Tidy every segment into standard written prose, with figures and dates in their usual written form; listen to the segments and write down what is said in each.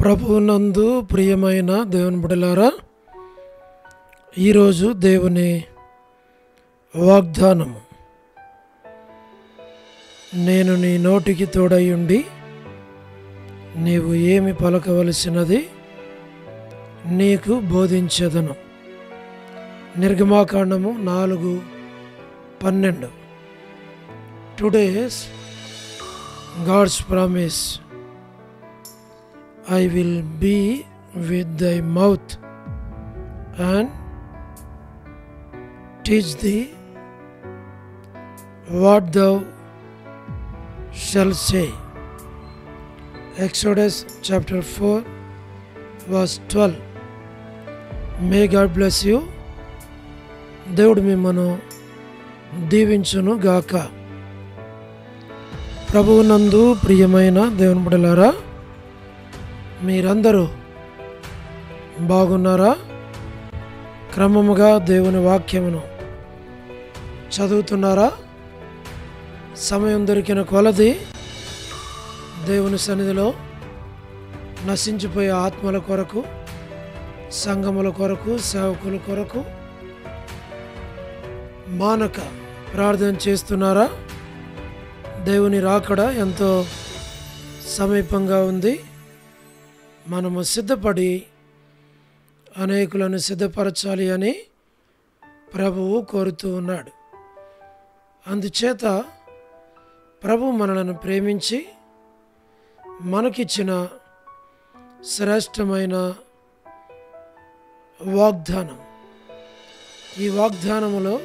ప్రభువునందు ప్రియమైన దేవుని బిడ్డలారా, ఈరోజు దేవుని వాగ్దానము, నేను నీ నోటికి తోడయుండి నీవు ఏమి పలకవలసినది నీకు బోధించెదను. నిర్గమాకాండము 4:12. Today's God's promise, I will be with thy mouth and teach thee what thou shalt say. Exodus chapter 4 verse 12. May God bless you. దేవుడు మిమ్మను దీవించును గాక. ప్రభువునందు ప్రియమైన దేవుని బిడ్డలారా, మీరందరూ బాగున్నారా? క్రమముగా దేవుని వాక్యమును చదువుతున్నారా? సమయం దొరికిన కొలది దేవుని సన్నిధిలో నశించిపోయే ఆత్మల కొరకు, సంఘముల కొరకు, సేవకుల కొరకు మానక ప్రార్థన చేస్తున్నారా? దేవుని రాకడ ఎంతో సమీపంగా ఉంది. మనము సిద్ధపడి అనేకులను సిద్ధపరచాలి అని ప్రభువు కోరుతూ ఉన్నాడు. అందుచేత ప్రభు మనలను ప్రేమించి మనకిచ్చిన శ్రేష్టమైన వాగ్దానం, ఈ వాగ్దానములో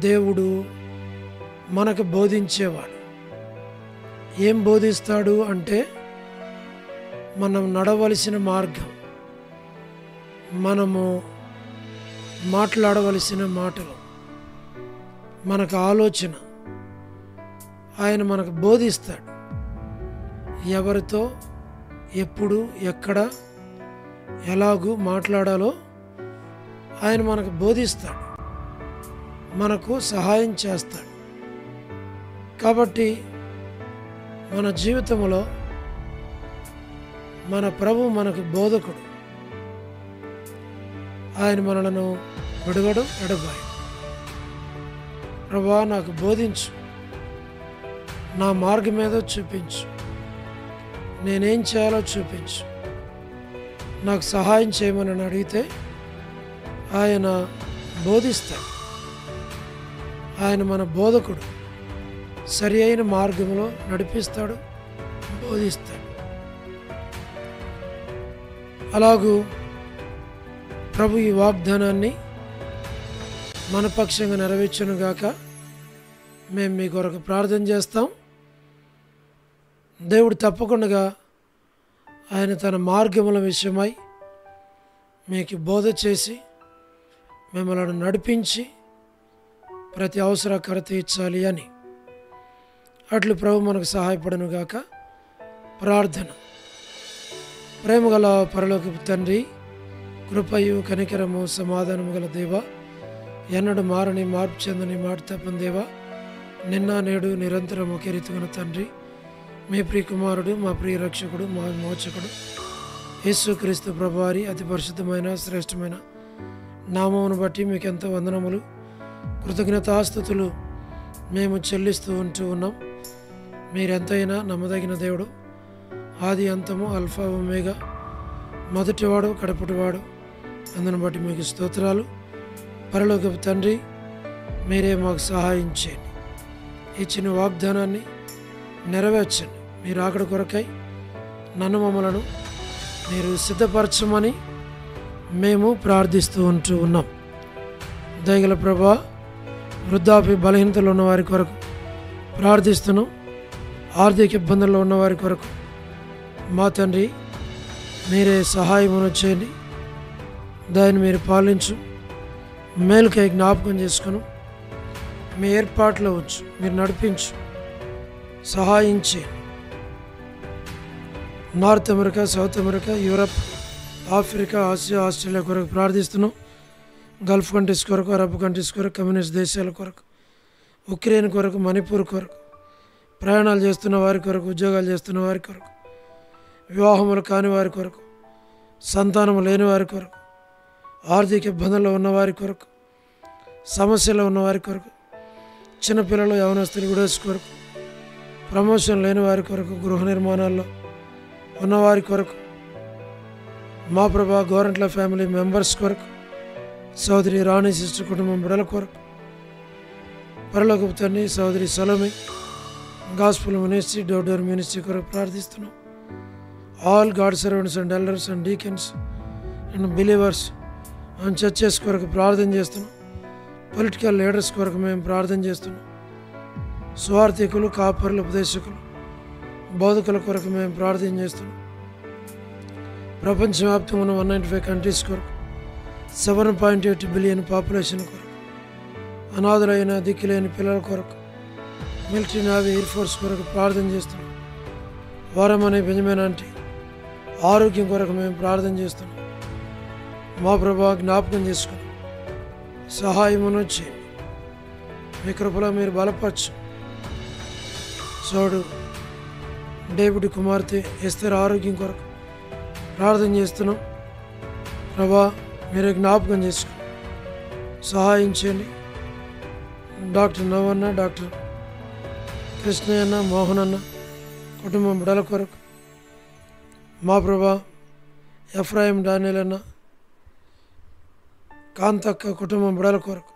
దేవుడు మనకు బోధించేవాడు. ఏం బోధిస్తాడు అంటే, మనం నడవలసిన మార్గం, మనము మాట్లాడవలసిన మాటలు, మనకు ఆలోచన ఆయన మనకు బోధిస్తాడు. ఎవరితో, ఎప్పుడు, ఎక్కడ, ఎలాగూ మాట్లాడాలో ఆయన మనకు బోధిస్తాడు, మనకు సహాయం చేస్తాడు. కాబట్టి మన జీవితంలో మన ప్రభు మనకు బోధకుడు. ఆయన మనలను విడవడు, ఎడబాయి. ప్రభువా, నాకు బోధించు, నా మార్గం ఏదో చూపించు, నేనేం చేయాలో చూపించు, నాకు సహాయం చేయమని అడిగితే ఆయన బోధిస్తాడు. ఆయన మన బోధకుడు, సరి అయిన మార్గంలో నడిపిస్తాడు, బోధిస్తాడు. అలాగూ ప్రభు ఈ వాగ్దానాన్ని మన పక్షంగా నెరవేర్చునుగాక. మేము మీ కొరకు ప్రార్థన చేస్తాం. దేవుడు తప్పకుండా ఆయన తన మార్గముల విషయమై మీకు బోధ చేసి మిమ్మల్ని నడిపించి ప్రతి అవసరకర తీర్చాలి అని, అట్లు ప్రభు మనకు సహాయపడనుగాక. ప్రార్థన. ప్రేమగల పరలోకపు తండ్రి, కృపయు కనికరము సమాధానము గల దేవ, ఎన్నడు మారని మార్పు చెందని మాట తప్పని దేవ, నిన్న నేడు నిరంతరం ఒకే రీతిగా తండ్రి, మీ ప్రియ కుమారుడు, మా ప్రియ రక్షకుడు, మా మోచకుడు యేసుక్రీస్తు ప్రభువారి అతి పరిశుద్ధమైన శ్రేష్టమైన నామమును బట్టి మీకు ఎంతో వందనములు, కృతజ్ఞతాస్తుతులు మేము చెల్లిస్తూ ఉన్నాం. మీరెంతైనా నమ్మదగిన దేవుడు, ఆది అంతము, అల్ఫా ఒమేగా, మొదటివాడు కడపటివాడు. అందును బట్టి మీకు స్తోత్రాలు. పరలోకపు తండ్రి, మీరే మాకు సహాయం చేయండి. ఇచ్చిన వాగ్దానాన్ని నెరవేర్చండి. మీరు ఆకడ కొరకై నన్ను మమ్మలను మీరు సిద్ధపరచమని మేము ప్రార్థిస్తూ ఉన్నాం. దయగల ప్రభా, వృద్ధాప్య బలహీనతలు ఉన్నవారి కొరకు ప్రార్థిస్తున్నాం. ఆర్థిక ఇబ్బందుల్లో ఉన్నవారి కొరకు మా తండ్రి మీరే సహాయమును చేయండి. దాన్ని మీరు పాలించు, మేలుకై జ్ఞాపకం చేసుకుని మీ ఏర్పాట్లో ఉంచు, మీరు నడిపించు, సహాయం చేయండి. North America, south America, Europe, Africa, Asia, Australia కొరకు ప్రార్థిస్తున్నాం. గల్ఫ్ కంట్రీస్ కొరకు, అరబ్ కంట్రీస్ కొరకు, కమ్యూనిస్ట్ దేశాల కొరకు, ఉక్రెయిన్ కొరకు, మణిపూర్ కొరకు, ప్రయాణాలు చేస్తున్న వారి కొరకు, ఉద్యోగాలు చేస్తున్న వారి కొరకు, వివాహములు కాని వారి కొరకు, సంతానము లేని వారి కొరకు, ఆర్థిక ఇబ్బందుల్లో ఉన్నవారి కొరకు, సమస్యలో ఉన్నవారి కొరకు, చిన్నపిల్లలు యవనస్తులు విడోస్ కొరకు, ప్రమోషన్ లేని వారి కొరకు, గృహ నిర్మాణాల్లో ఉన్నవారి కొరకు, మా ప్రభా గోరంట్ల ఫ్యామిలీ మెంబర్స్ కొరకు, సోదరి రాణి సిస్టర్ కుటుంబం బిడల కొరకు, పరలోకపు తండ్రి సోదరి Salomi gospel ministry door ministry కొరకు ప్రార్థిస్తున్నాం. All God servants and elders and deacons and believers and churches కొరకు ప్రార్థన చేస్తున్నాం. పొలిటికల్ లీడర్స్ కొరకు మేము ప్రార్థన చేస్తున్నాం. స్వార్థికులు, కాపరులు, ఉపదేశకులు, బోధకుల కొరకు మేము ప్రార్థన చేస్తున్నాం. ప్రపంచవ్యాప్తంగా ఉన్న 195 కంట్రీస్ కొరకు, 7.8 బిలియన్ పాపులేషన్ కొరకు, అనాథులైన దిక్కులేని పిల్లల కొరకు, మిలిటరీ, నేవీ, ఎయిర్ ఫోర్స్ కొరకు ప్రార్థన చేస్తున్నాం. వారం అనే బెంజమిన్ ఆంటీ ఆరోగ్యం కొరకు మేము ప్రార్థన చేస్తున్నాం. మా ప్రభా జ్ఞాపకం చేసుకుని సహాయమును చేయండి. మీ కృపలో మీరు బలపరచు. సోడు డేవిడ్ కుమార్తె ఎస్తేర్ ఆరోగ్యం కొరకు ప్రార్థన చేస్తున్నాం. ప్రభా మీరు జ్ఞాపకం చేసుకుని సహాయం చేయండి. డాక్టర్ నవన్న, డాక్టర్ కృష్ణయ్యన్న, మోహన్ అన్న కుటుంబం బిడల కొరకు, మా ప్రభా ఎఫ్రాయిం డానియల్ అన్న, కాంతక్క కుటుంబం బిడల కొరకు,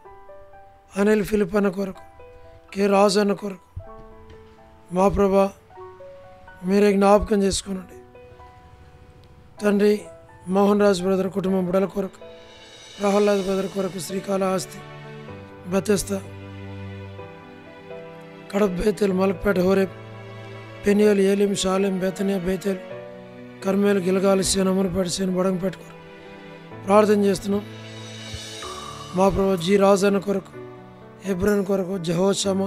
అనిల్ ఫిలిప్ అన్న కొరకు, కె రాజు అన్న కొరకు, మా ప్రభా మీరే జ్ఞాపకం చేసుకునండి. తండ్రి మోహన్ రాజ్ బ్రదర్ కుటుంబం బిడల కొరకు, ప్రహ్లాద్ బ్రదర్ కొరకు, శ్రీకాళహస్తి, బెతెస్తా, కడప, బేతేల్, మలక్పేట, హోరేబ్, పెనియల్, ఏలిం, షాలెం, బేతనియా, బేతేల్, కర్మేల్, గిలగాలి, సేన, అమరపేట, సేన, బడంపేట కొరకు ప్రార్థన చేస్తున్నాం. మా ప్రభు జి రాజన్న కొరకు, హెబ్రోన్ కొరకు, జహోషమ,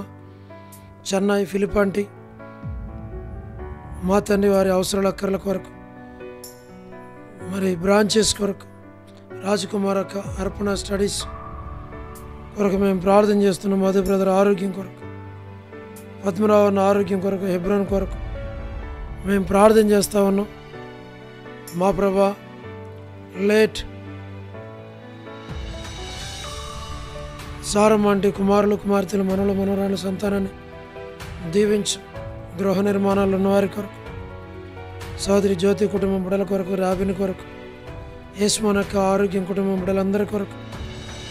చెన్నై, ఫిలిపాంటి, మా తండ్రి వారి అవసరాల అక్కర్ల కొరకు, మరి బ్రాంచెస్ కొరకు, రాజకుమార్ అక్క అర్పణ స్టడీస్ కొరకు మేము ప్రార్థన చేస్తున్నాం. మధు బ్రదర్ ఆరోగ్యం కొరకు, పద్మరావు అన్న ఆరోగ్యం కొరకు, హెబ్రోన్ కొరకు మేము ప్రార్థన చేస్తూ ఉన్నాం. మా ప్రభా లేట్ సారమ్మ అంటే కుమారులు, కుమార్తెలు, మనలు, మనవరాలు సంతానాన్ని దీవించు. గృహ నిర్మాణాలు ఉన్నవారి కొరకు, సోదరి జ్యోతి కుటుంబం బిడల కొరకు, రాబిని కొరకు, యేస్మనక్క ఆరోగ్యం కుటుంబం బిడలందరి కొరకు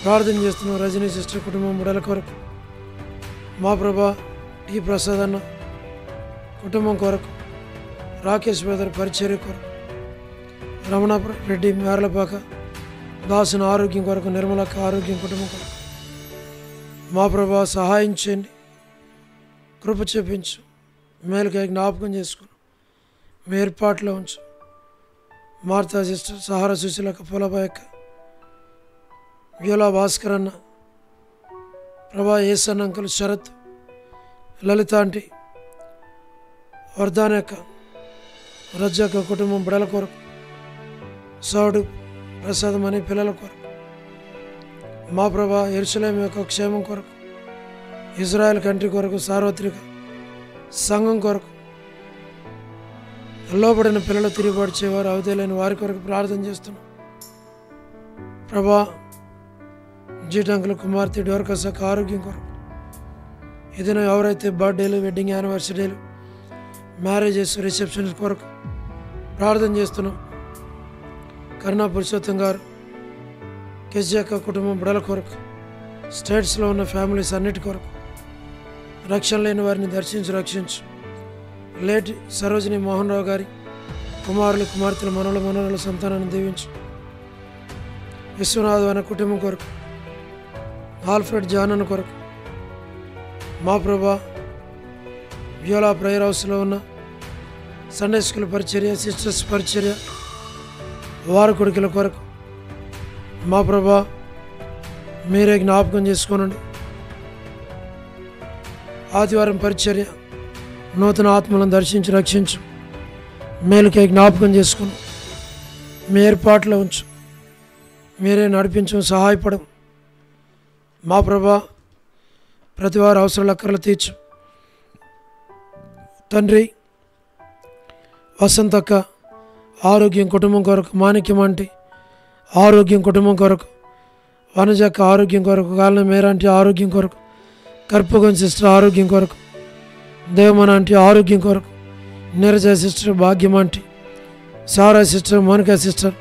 ప్రార్థన చేస్తున్నాం. రజనీ సిస్టర్ కుటుంబం బిడల కొరకు, మా ప్రభా టి ప్రసాద్ అన్న కుటుంబం కొరకు, రాకేష్ బ్రదర్ పరిచర్య కొరకు, రమణ రెడ్డి మేరలపాక దాసుని ఆరోగ్యం కొరకు, నిర్మలక్క ఆరోగ్యం కుటుంబం కొరకు, మా ప్రభా సహాయం చేయండి. కృప చూపించు. మేలుకై జ్ఞాపకం చేసుకుని మీ ఏర్పాట్లో ఉంచు. మార్తా సిస్టర్, సహారా సుశీలక్క, పొలబాయక్క, వ్యోలా భాస్కర్ అన్న, ప్రభా ఏసన్న అంకుల్, శరత్, లలిత ఆంటీ, వర్ధాన్ యొక్క రజ్జక్క కుటుంబం బిడల కొరకు, సౌడు ప్రసాదం అనే పిల్లల కొరకు, మా ప్రభా యెరూషలేము యొక్క క్షేమం కొరకు, ఇజ్రాయెల్ కంట్రీ కొరకు, సార్వత్రిక సంఘం కొరకు, లోబడిన పిల్లలు తిరిగిబాటు చేయవారు అవధేలేని వారి కొరకు ప్రార్థన చేస్తున్నాం. ప్రభా జీటంకుల కుమార్తె డోర్కసక్క ఆరోగ్యం కొరకు, ఏదైనా ఎవరైతే బర్త్డేలు, వెడ్డింగ్ యానివర్సరీలు, మ్యారేజెస్, రిసెప్షన్స్ కొరకు ప్రార్థన చేస్తున్నాం. కరుణా పురుషోత్తం గారు, కెజియాక కుటుంబం బిడల కొరకు, స్టేట్స్లో ఉన్న ఫ్యామిలీస్ అన్నిటి కొరకు, రక్షణ లేని వారిని దర్శించి రక్షించు. లేట్ సరోజిని మోహన్ రావు గారి కుమారులు, కుమార్తెలు, మనవలు, మనవరాల సంతానాన్ని దీవించు. విశ్వనాథ్ అనే కుటుంబం కొరకు, ఆల్ఫ్రెడ్ జానన్ కొరకు, మా ప్రభా వ్యోలా ప్రేయర్ హౌస్లో ఉన్న సండే స్కూల్ పరిచర్య, సిస్టర్స్ పరిచర్య, వారి కొడుకుల కొరకు, మా ప్రభా మీరే జ్ఞాపకం చేసుకోనండి. ఆదివారం పరిచర్య, నూతన ఆత్మలను దర్శించి రక్షించు. మేలుకై జ్ఞాపకం చేసుకుని మీ ఏర్పాట్లో ఉంచు. మీరే నడిపించు, సహాయపడం. మా ప్రభా ప్రతి వారి అవసరాల అక్కర్లు తీర్చు. తండ్రి వసంతక్క ఆరోగ్యం కుటుంబం కొరకు, మాణిక్యం అంటే ఆరోగ్యం కుటుంబం కొరకు, వనజక్క ఆరోగ్యం కొరకు, కాలన మేరంటి ఆరోగ్యం కొరకు, కర్పగం సిస్టర్ ఆరోగ్యం కొరకు, దేవమన అంటే ఆరోగ్యం కొరకు, నీరజ సిస్టర్, భాగ్యం అంటే, Sara sister, Monica sister,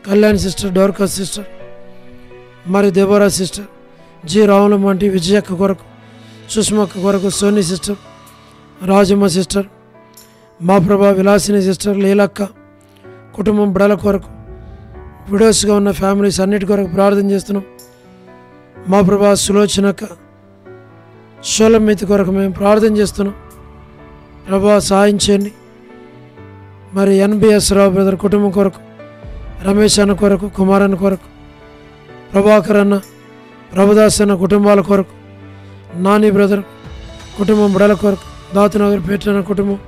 Kalyan sister, Dorcas sister, మరి దేవరా సిస్టర్, జి రావులం అంటే విజయక్క కొరకు, సుష్మక్క కొరకు, సోని సిస్టర్, రాజమ్మ సిస్టర్, మా ప్రభా విలాసిని సిస్టర్, లీలక్క కుటుంబం బిడల కొరకు, విడోస్గా ఉన్న ఫ్యామిలీస్ అన్నిటి కొరకు ప్రార్థన చేస్తున్నాం. మా ప్రభా సులోచనక్క, షోలమితి కొరకు మేము ప్రార్థన చేస్తున్నాం. ప్రభా సహాయం చేయండి. మరి ఎన్బిఎస్ రావు బ్రదర్ కుటుంబం కొరకు, రమేష్ అన్న కొరకు, కుమార్ అన్న కొరకు, ప్రభాకర్ అన్న, ప్రభుదాస్ అన్న కుటుంబాల కొరకు, నాని బ్రదర్ కుటుంబం బిడల కొరకు, దాతనగర్ పేట అన్న కుటుంబం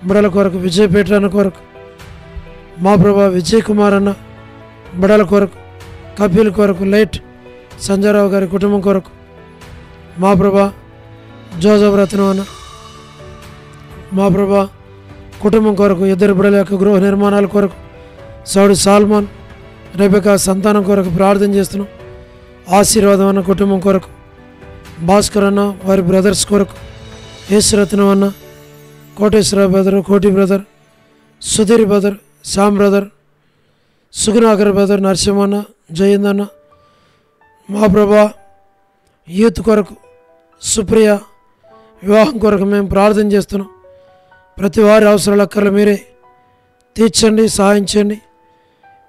బిడల కొరకు, విజయపేట అన్న కొరకు, మా ప్రభా విజయ్ కుమార్ అన్న బిడల కొరకు, కపిల్ కొరకు, లైట్ సంజయరావు గారి కుటుంబం కొరకు, మా ప్రభా జోజఫ్ రత్నం అన్న, మా ప్రభా కుటుంబం కొరకు, ఇద్దరు బిడల యొక్క గృహ నిర్మాణాల కొరకు, సౌడు సాల్మాన్, రెబెకా సంతానం కొరకు ప్రార్థన చేస్తున్నాం. ఆశీర్వాదం అన్న కుటుంబం కొరకు, భాస్కర్ అన్న వారి బ్రదర్స్ కొరకు, యేసురత్నం అన్న, Koteswara brother, Koti brother, Sudheer brother, Shyam brother, Sugunakar brother, నరసింహన్న, జయంద్ అన్న, మా ప్రభా యూత్ కొరకు, సుప్రియ వివాహం కొరకు మేము ప్రార్థన చేస్తున్నాం. ప్రతి వారి అవసరాల అక్కర్లు మీరే తీర్చండి, సహాయం చేయండి.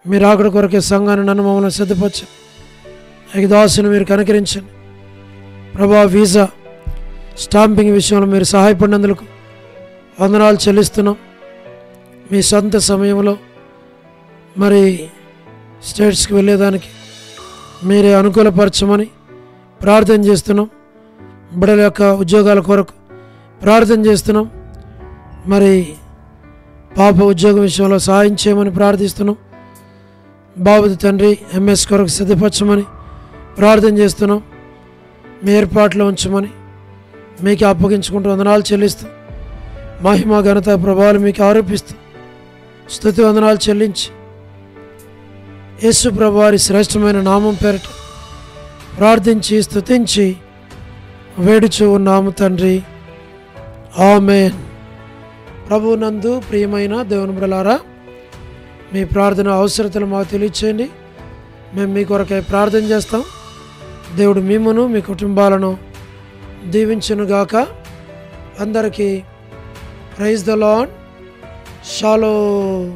మీరు ఆకడ కొరకే సంఘాన్ని నన్ను మమ్మల్ని సిద్ధపరచండి. దాసుని మీరు కనికరించండి. ప్రభా వీసా స్టాంపింగ్ విషయంలో మీరు సహాయపడినందుకు వందనాలు చెల్లిస్తున్నాం. మీ సొంత సమయంలో మరి స్టేట్స్కి వెళ్ళేదానికి మీరే అనుకూలపరచమని ప్రార్థన చేస్తున్నాం. బిడ్డల యొక్క ఉద్యోగాల కొరకు ప్రార్థన చేస్తున్నాం. మరి పాప ఉద్యోగం విషయంలో సహాయం చేయమని ప్రార్థిస్తున్నాం. బాబుది తండ్రి ఎంఎస్ కొరకు సిద్ధపరచమని ప్రార్థన చేస్తున్నాం. మీ ఏర్పాట్లో ఉంచమని మీకు అప్పగించుకుంటూ వందనాలు చెల్లిస్తూ మహిమ ఘనత ప్రభావాలు మీకు ఆరోపిస్తూ స్తుతి వందనాలు చెల్లించి యేసు ప్రభువారి శ్రేష్టమైన నామం పేరట ప్రార్థించి స్తుతించి వేడుచూ ఉన్నాము తండ్రి, ఆమేన్. ప్రభునందు ప్రియమైన దేవుని బిడ్డలారా, మీ ప్రార్థన అవసరతలు మాకు తెలియచేయండి. మేము మీ కొరకై ప్రార్థన చేస్తాం. దేవుడు మిమ్మును మీ కుటుంబాలను దీవించునుగాక. అందరికీ ప్రైజ్ ద లార్డ్. షాలోమ్.